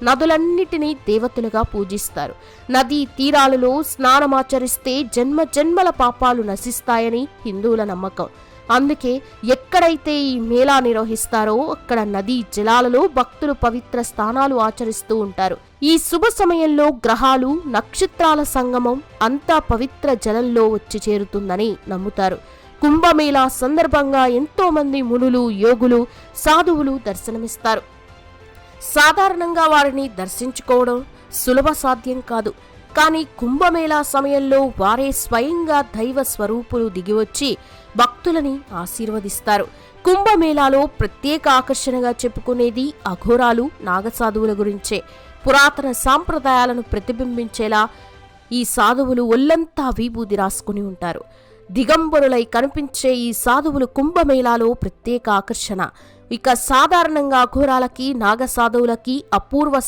నదులన్నిటినీ దేవతలుగా పూజిస్తారు. నదీ తీరాలలో స్నానమాచరిస్తే జన్మ జన్మల పాపాలు నశిస్తాయని హిందువుల నమ్మకం. అందుకే ఎక్కడైతే ఈ మేళా నిర్వహిస్తారో అక్కడ నదీ జలాలలో భక్తులు పవిత్ర స్నానాలు ఆచరిస్తూ ఉంటారు. ఈ శుభ సమయంలో గ్రహాలు, నక్షత్రాల సంగమం అంతా పవిత్ర జలంలో వచ్చి చేరుతుందని నమ్ముతారు. కుంభమేళా సందర్భంగా ఎంతో మంది మునులు, యోగులు, సాధువులు దర్శనమిస్తారు. సాధారణంగా వారిని దర్శించుకోవడం సులభ సాధ్యం కాదు. కానీ కుంభమేళా సమయంలో వారే స్వయంగా దైవ స్వరూపులు దిగివచ్చి భక్తులని ఆశీర్వదిస్తారు. కుంభమేళాలో ప్రత్యేక ఆకర్షణగా చెప్పుకునేది అఘోరాలు, నాగసాధువుల గురించే. పురాతన సాంప్రదాయాలను ప్రతిబింబించేలా ఈ సాధువులు ఒళ్లంతా విభూది రాసుకుని ఉంటారు. దిగంబరులై కనిపించే ఈ సాధువులు కుంభమేళాలో ప్రత్యేక ఆకర్షణ. ఇక సాధారణంగా అఘోరాలకి, నాగసాధువులకి అపూర్వ